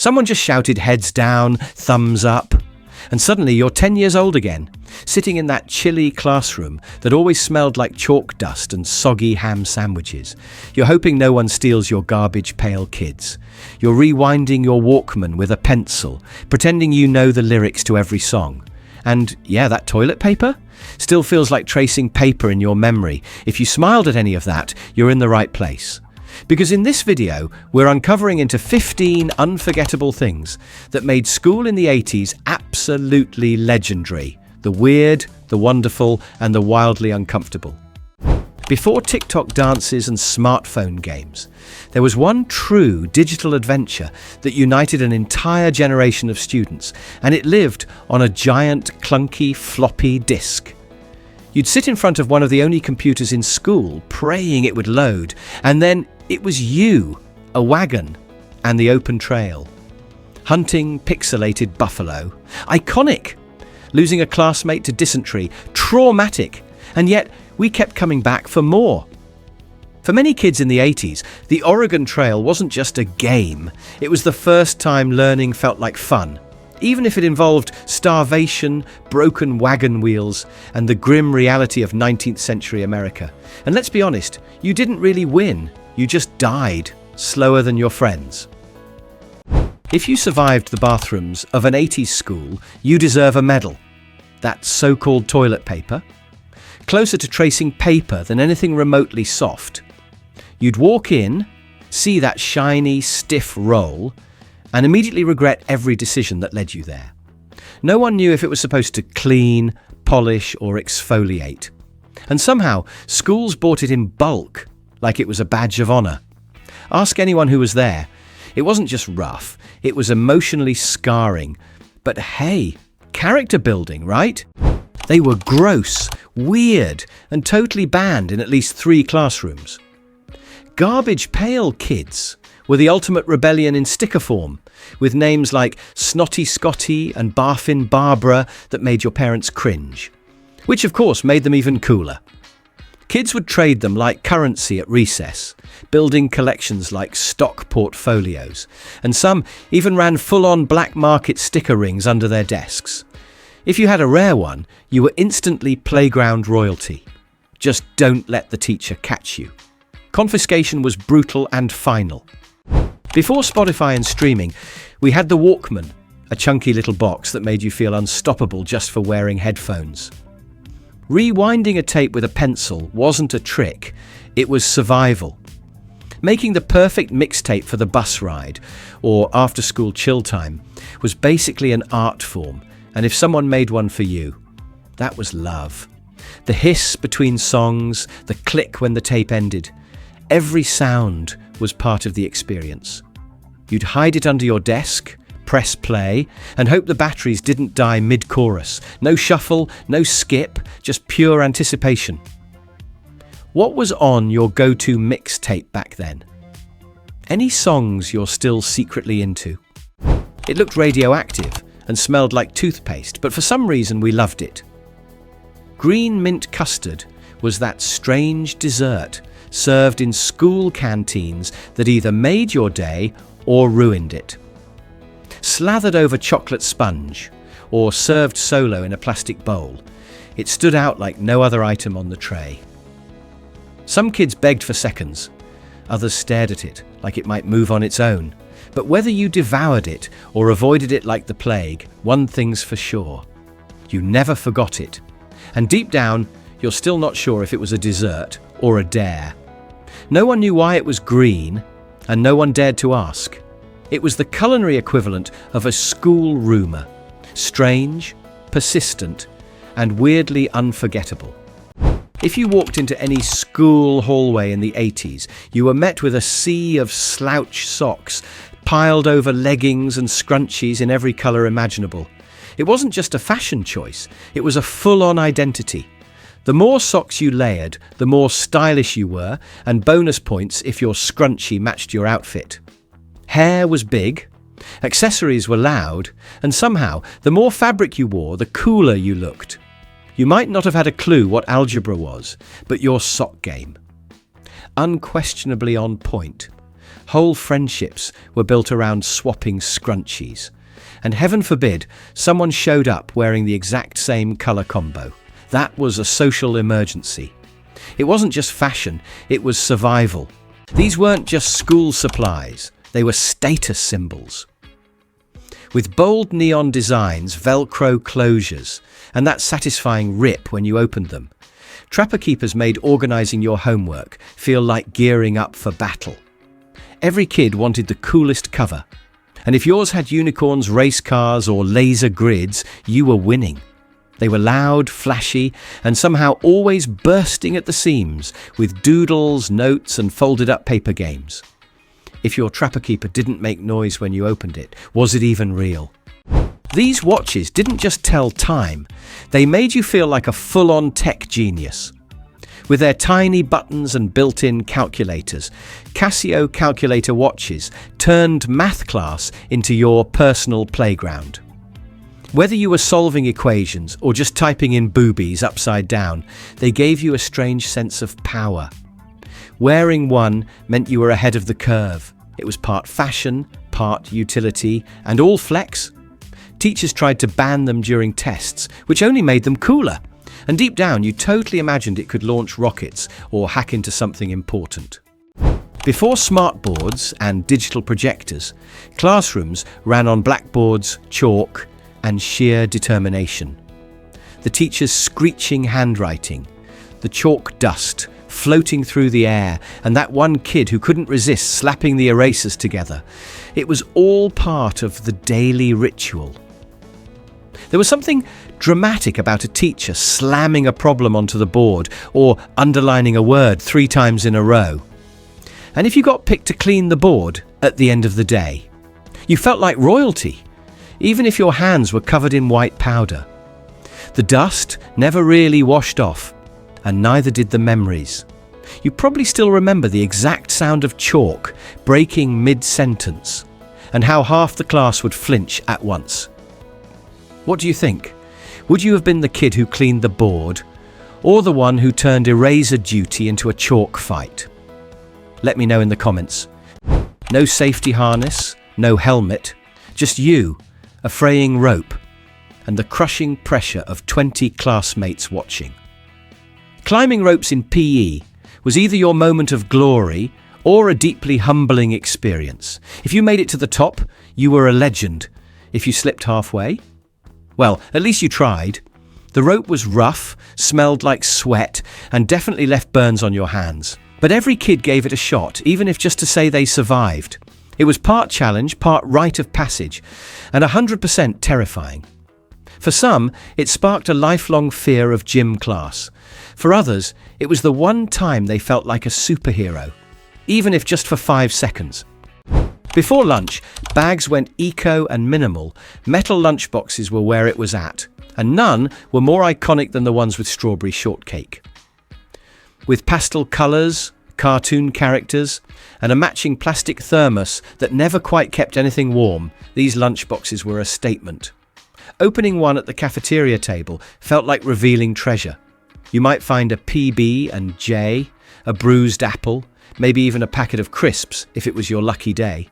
Someone just shouted heads down, thumbs up, and suddenly you're 10 years old again, sitting in that chilly classroom that always smelled like chalk dust and soggy ham sandwiches. You're hoping no one steals your Garbage Pail Kids. You're rewinding your Walkman with a pencil, pretending you know the lyrics to every song. And yeah, that toilet paper still feels like tracing paper in your memory. If you smiled at any of that, you're in the right place. Because in this video, we're uncovering into 15 unforgettable things that made school in the 80s absolutely legendary. The weird, the wonderful, and the wildly uncomfortable. Before TikTok dances and smartphone games, there was one true digital adventure that united an entire generation of students, and it lived on a giant, clunky, floppy disk. You'd sit in front of one of the only computers in school, praying it would load, and then it was you, a wagon, and the open trail. Hunting pixelated buffalo. Iconic! Losing a classmate to dysentery. Traumatic! And yet, we kept coming back for more. For many kids in the 80s, the Oregon Trail wasn't just a game. It was the first time learning felt like fun. Even if it involved starvation, broken wagon wheels, and the grim reality of 19th century America. And let's be honest, you didn't really win. You just died, slower than your friends. If you survived the bathrooms of an 80s school, you deserve a medal. That's so-called toilet paper. Closer to tracing paper than anything remotely soft. You'd walk in, see that shiny, stiff roll, and immediately regret every decision that led you there. No one knew if it was supposed to clean, polish, or exfoliate. And somehow, schools bought it in bulk, like it was a badge of honor. Ask anyone who was there. It wasn't just rough, it was emotionally scarring. But hey, character building, right? They were gross, weird, and totally banned in at least 3 classrooms. Garbage Pail Kids were the ultimate rebellion in sticker form, with names like Snotty Scotty and Barfin Barbara that made your parents cringe. Which of course made them even cooler. Kids would trade them like currency at recess, building collections like stock portfolios, and some even ran full-on black market sticker rings under their desks. If you had a rare one, you were instantly playground royalty. Just don't let the teacher catch you. Confiscation was brutal and final. Before Spotify and streaming, we had the Walkman, a chunky little box that made you feel unstoppable just for wearing headphones. Rewinding a tape with a pencil wasn't a trick, it was survival. Making the perfect mixtape for the bus ride or after-school chill time was basically an art form, and if someone made one for you, that was love. The hiss between songs, the click when the tape ended, every sound was part of the experience. You'd hide it under your desk, press play, and hope the batteries didn't die mid-chorus. No shuffle, no skip, just pure anticipation. What was on your go-to mixtape back then? Any songs you're still secretly into? It looked radioactive and smelled like toothpaste, but for some reason we loved it. Green mint custard was that strange dessert served in school canteens that either made your day or ruined it. Slathered over chocolate sponge, or served solo in a plastic bowl, it stood out like no other item on the tray. Some kids begged for seconds, others stared at it like it might move on its own. But whether you devoured it or avoided it like the plague, one thing's for sure. You never forgot it. And deep down, you're still not sure if it was a dessert or a dare. No one knew why it was green, and no one dared to ask. It was the culinary equivalent of a school rumour. Strange, persistent, and weirdly unforgettable. If you walked into any school hallway in the 80s, you were met with a sea of slouch socks, piled over leggings and scrunchies in every colour imaginable. It wasn't just a fashion choice, it was a full-on identity. The more socks you layered, the more stylish you were, and bonus points if your scrunchie matched your outfit. Hair was big, accessories were loud, and somehow, the more fabric you wore, the cooler you looked. You might not have had a clue what algebra was, but your sock game. Unquestionably on point. Whole friendships were built around swapping scrunchies. And heaven forbid, someone showed up wearing the exact same colour combo. That was a social emergency. It wasn't just fashion, it was survival. These weren't just school supplies, they were status symbols. With bold neon designs, Velcro closures, and that satisfying rip when you opened them, Trapper Keepers made organising your homework feel like gearing up for battle. Every kid wanted the coolest cover, and if yours had unicorns, race cars, or laser grids, you were winning. They were loud, flashy, and somehow always bursting at the seams with doodles, notes, and folded-up paper games. If your Trapper Keeper didn't make noise when you opened it, was it even real? These watches didn't just tell time, they made you feel like a full-on tech genius. With their tiny buttons and built-in calculators, Casio calculator watches turned math class into your personal playground. Whether you were solving equations or just typing in boobies upside down, they gave you a strange sense of power. Wearing one meant you were ahead of the curve. It was part fashion, part utility, and all flex. Teachers tried to ban them during tests, which only made them cooler. And deep down, you totally imagined it could launch rockets or hack into something important. Before smartboards and digital projectors, classrooms ran on blackboards, chalk, and sheer determination. The teacher's screeching handwriting, the chalk dust floating through the air, and that one kid who couldn't resist slapping the erasers together. It was all part of the daily ritual. There was something dramatic about a teacher slamming a problem onto the board or underlining a word 3 times in a row. And if you got picked to clean the board at the end of the day, you felt like royalty, even if your hands were covered in white powder. The dust never really washed off, and neither did the memories. You probably still remember the exact sound of chalk breaking mid-sentence, and how half the class would flinch at once. What do you think? Would you have been the kid who cleaned the board, or the one who turned eraser duty into a chalk fight? Let me know in the comments. No safety harness, no helmet, just you, a fraying rope, and the crushing pressure of 20 classmates watching. Climbing ropes in PE was either your moment of glory or a deeply humbling experience. If you made it to the top, you were a legend. If you slipped halfway, well, at least you tried. The rope was rough, smelled like sweat, and definitely left burns on your hands. But every kid gave it a shot, even if just to say they survived. It was part challenge, part rite of passage, and 100% terrifying. For some, it sparked a lifelong fear of gym class. For others, it was the one time they felt like a superhero, even if just for 5 seconds. Before lunch, bags went eco and minimal. Metal lunchboxes were where it was at, and none were more iconic than the ones with strawberry shortcake. With pastel colours, cartoon characters, and a matching plastic thermos that never quite kept anything warm, these lunchboxes were a statement. Opening one at the cafeteria table felt like revealing treasure. You might find a PB and J, a bruised apple, maybe even a packet of crisps if it was your lucky day.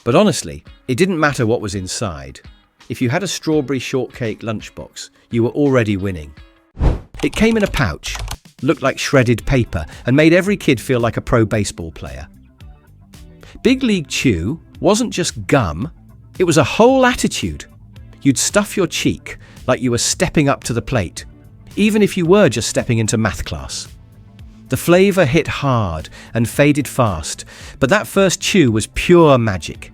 But honestly, it didn't matter what was inside. If you had a strawberry shortcake lunchbox, you were already winning. It came in a pouch, looked like shredded paper, and made every kid feel like a pro baseball player. Big League Chew wasn't just gum, it was a whole attitude. You'd stuff your cheek like you were stepping up to the plate, even if you were just stepping into math class. The flavour hit hard and faded fast, but that first chew was pure magic.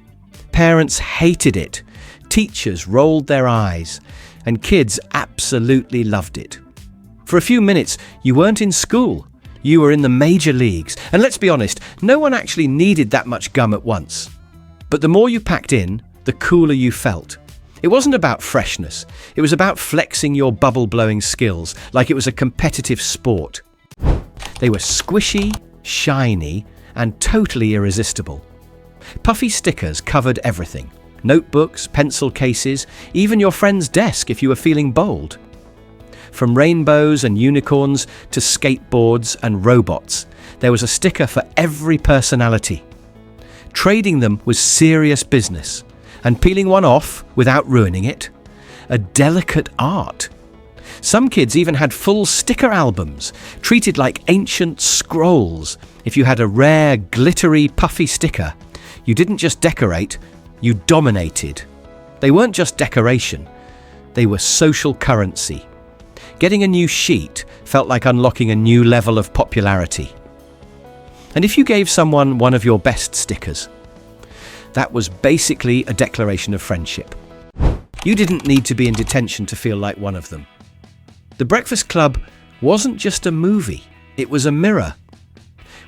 Parents hated it, teachers rolled their eyes, and kids absolutely loved it. For a few minutes, you weren't in school, you were in the major leagues, and let's be honest, no one actually needed that much gum at once. But the more you packed in, the cooler you felt. It wasn't about freshness, it was about flexing your bubble-blowing skills like it was a competitive sport. They were squishy, shiny, and totally irresistible. Puffy Stickers covered everything. Notebooks, pencil cases, even your friend's desk if you were feeling bold. From rainbows and unicorns to skateboards and robots, there was a sticker for every personality. Trading them was serious business, and peeling one off without ruining it, a delicate art. Some kids even had full sticker albums, treated like ancient scrolls. If you had a rare, glittery, puffy sticker, you didn't just decorate, you dominated. They weren't just decoration, they were social currency. Getting a new sheet felt like unlocking a new level of popularity. And if you gave someone one of your best stickers, that was basically a declaration of friendship. You didn't need to be in detention to feel like one of them. The Breakfast Club wasn't just a movie, it was a mirror.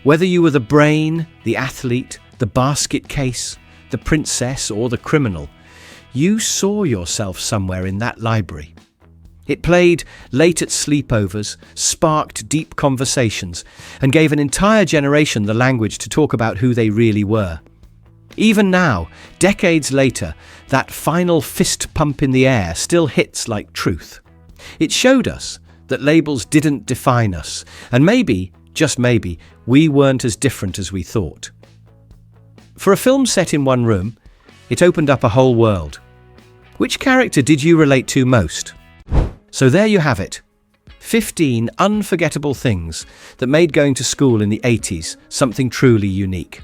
Whether you were the brain, the athlete, the basket case, the princess, or the criminal, you saw yourself somewhere in that library. It played late at sleepovers, sparked deep conversations, and gave an entire generation the language to talk about who they really were. Even now, decades later, that final fist pump in the air still hits like truth. It showed us that labels didn't define us, and maybe, just maybe, we weren't as different as we thought. For a film set in one room, it opened up a whole world. Which character did you relate to most? So there you have it. 15 unforgettable things that made going to school in the 80s something truly unique.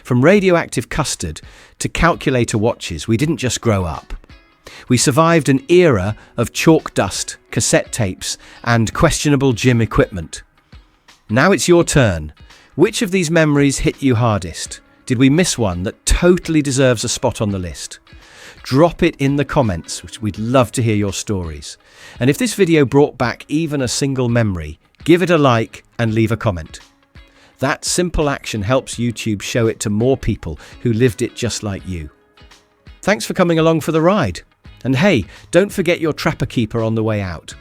From radioactive Custard to calculator watches, we didn't just grow up. We survived an era of chalk dust, cassette tapes, and questionable gym equipment. Now it's your turn. Which of these memories hit you hardest? Did we miss one that totally deserves a spot on the list? Drop it in the comments, which we'd love to hear your stories. And if this video brought back even a single memory, give it a like and leave a comment. That simple action helps YouTube show it to more people who lived it just like you. Thanks for coming along for the ride. And hey, don't forget your Trapper Keeper on the way out.